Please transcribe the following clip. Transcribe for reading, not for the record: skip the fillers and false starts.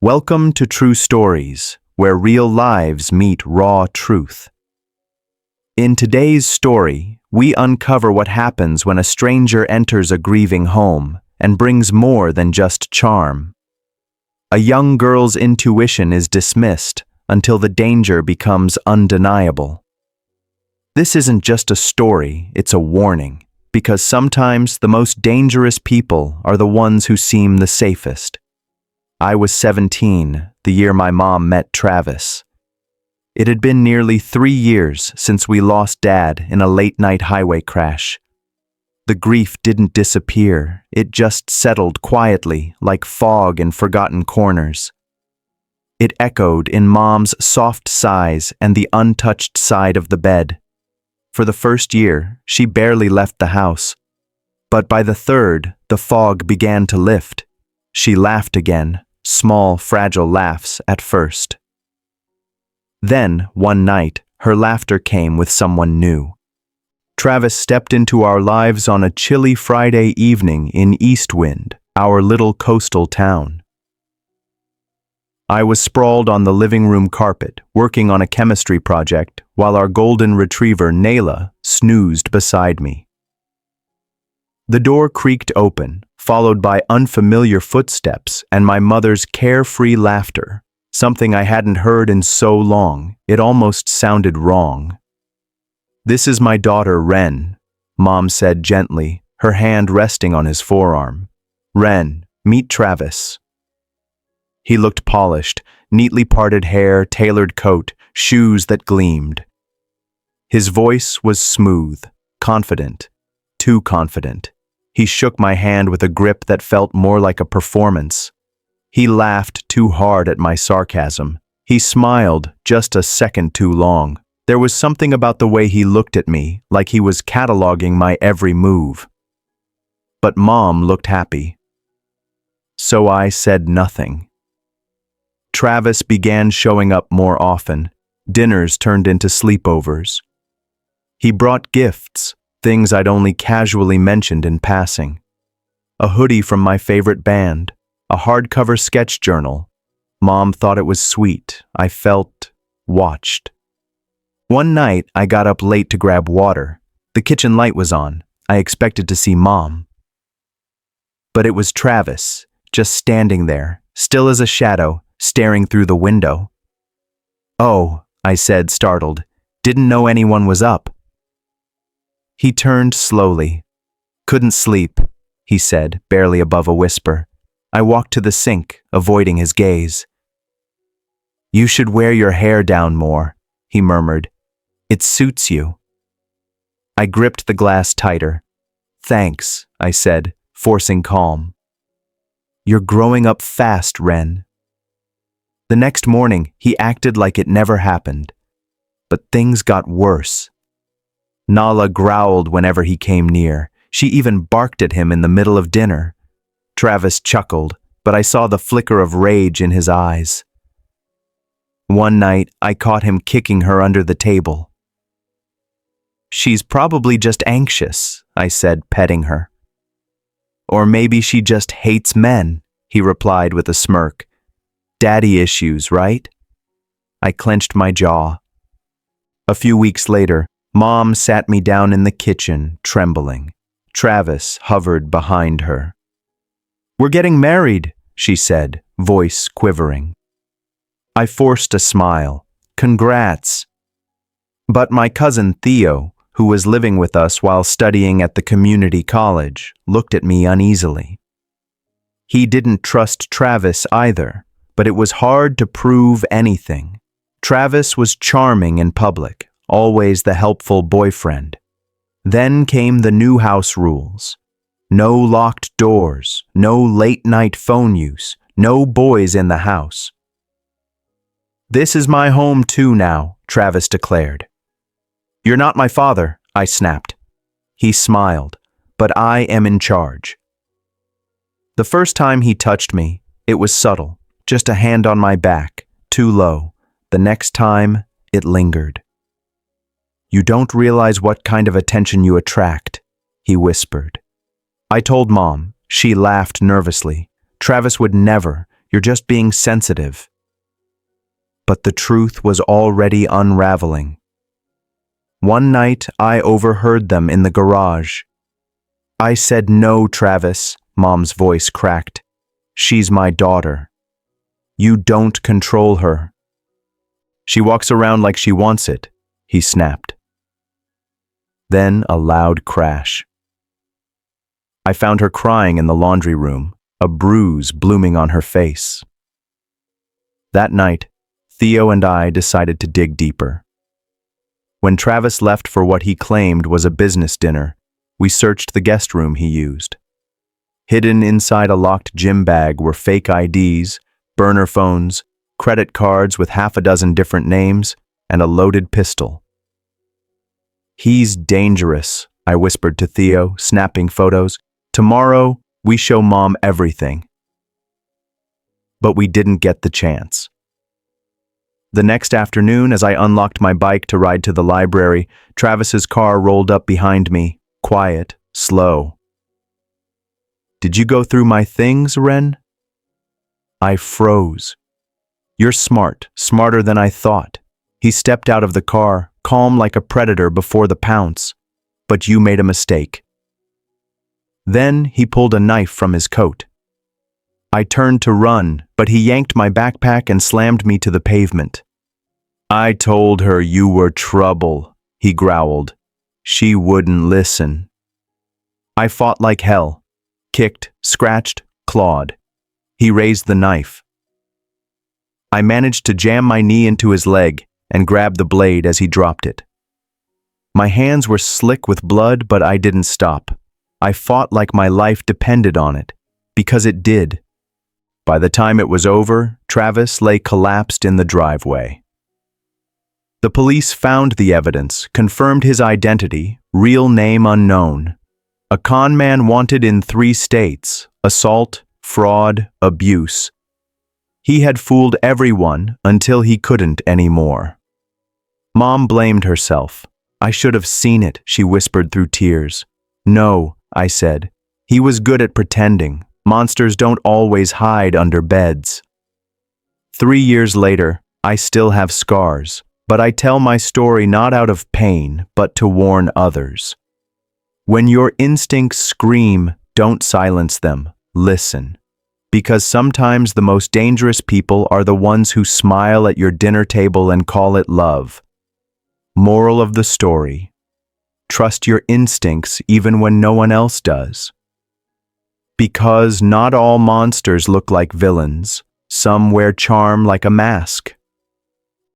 Welcome to True Stories, where real lives meet raw truth. In today's story, we uncover what happens when a stranger enters a grieving home and brings more than just charm. A young girl's intuition is dismissed until the danger becomes undeniable. This isn't just a story, it's a warning, because sometimes the most dangerous people are the ones who seem the safest. I was 17, the year my mom met Travis. It had been nearly 3 years since we lost Dad in a late-night highway crash. The grief didn't disappear, it just settled quietly like fog in forgotten corners. It echoed in Mom's soft sighs and the untouched side of the bed. For the first year, she barely left the house. But by the third, the fog began to lift. She laughed again, small, fragile laughs at first. Then, one night, her laughter came with someone new. Travis stepped into our lives on a chilly Friday evening in Eastwind, our little coastal town. I was sprawled on the living room carpet, working on a chemistry project, while our golden retriever, Nayla, snoozed beside me. The door creaked open, followed by unfamiliar footsteps and my mother's carefree laughter, something I hadn't heard in so long, it almost sounded wrong. "This is my daughter, Wren," Mom said gently, her hand resting on his forearm. "Wren, meet Travis." He looked polished, neatly parted hair, tailored coat, shoes that gleamed. His voice was smooth, confident, too confident. He shook my hand with a grip that felt more like a performance. He laughed too hard at my sarcasm. He smiled just a second too long. There was something about the way he looked at me, like he was cataloging my every move. But Mom looked happy. So I said nothing. Travis began showing up more often. Dinners turned into sleepovers. He brought gifts, things I'd only casually mentioned in passing. A hoodie from my favorite band, a hardcover sketch journal. Mom thought it was sweet. I felt watched. One night, I got up late to grab water. The kitchen light was on. I expected to see Mom. But it was Travis, just standing there, still as a shadow, staring through the window. "Oh," I said, startled. "Didn't know anyone was up." He turned slowly. "Couldn't sleep," he said, barely above a whisper. I walked to the sink, avoiding his gaze. "You should wear your hair down more," he murmured. "It suits you." I gripped the glass tighter. "Thanks," I said, forcing calm. "You're growing up fast, Wren." The next morning, he acted like it never happened. But things got worse. Nala growled whenever he came near. She even barked at him in the middle of dinner. Travis chuckled, but I saw the flicker of rage in his eyes. One night, I caught him kicking her under the table. "She's probably just anxious," I said, petting her. "Or maybe she just hates men," he replied with a smirk. "Daddy issues, right?" I clenched my jaw. A few weeks later, Mom sat me down in the kitchen, trembling. Travis hovered behind her. "We're getting married," she said, voice quivering. I forced a smile. "Congrats." But my cousin Theo, who was living with us while studying at the community college, looked at me uneasily. He didn't trust Travis either, but it was hard to prove anything. Travis was charming in public, always the helpful boyfriend. Then came the new house rules. No locked doors, no late-night phone use, no boys in the house. "This is my home too now," Travis declared. "You're not my father," I snapped. He smiled, "But I am in charge." The first time he touched me, it was subtle, just a hand on my back, too low. The next time, it lingered. "You don't realize what kind of attention you attract," he whispered. I told Mom. She laughed nervously. Travis would never. You're just being sensitive." But the truth was already unraveling. One night, I overheard them in the garage. "I said no, Travis," Mom's voice cracked. "She's my daughter. You don't control her." "She walks around like she wants it," he snapped. Then a loud crash. I found her crying in the laundry room, a bruise blooming on her face. That night, Theo and I decided to dig deeper. When Travis left for what he claimed was a business dinner, we searched the guest room he used. Hidden inside a locked gym bag were fake IDs, burner phones, credit cards with half a dozen different names, and a loaded pistol. "He's dangerous," I whispered to Theo, snapping photos. "Tomorrow, we show Mom everything." But we didn't get the chance. The next afternoon, as I unlocked my bike to ride to the library, Travis's car rolled up behind me, quiet, slow. "Did you go through my things, Wren?" I froze. "You're smart, smarter than I thought." He stepped out of the car, calm like a predator before the pounce. "But you made a mistake." Then he pulled a knife from his coat. I turned to run, but he yanked my backpack and slammed me to the pavement. "I told her you were trouble," he growled. "She wouldn't listen." I fought like hell. Kicked, scratched, clawed. He raised the knife. I managed to jam my knee into his leg and grabbed the blade as he dropped it. My hands were slick with blood, but I didn't stop. I fought like my life depended on it, because it did. By the time it was over, Travis lay collapsed in the driveway. The police found the evidence, confirmed his identity, real name unknown. A con man wanted in 3 states: assault, fraud, abuse. He had fooled everyone until he couldn't anymore. Mom blamed herself. "I should have seen it," she whispered through tears. "No," I said. "He was good at pretending. Monsters don't always hide under beds." 3 years later, I still have scars, but I tell my story not out of pain, but to warn others. When your instincts scream, don't silence them. Listen. Because sometimes the most dangerous people are the ones who smile at your dinner table and call it love. Moral of the story: trust your instincts even when no one else does. Because not all monsters look like villains. Some wear charm like a mask.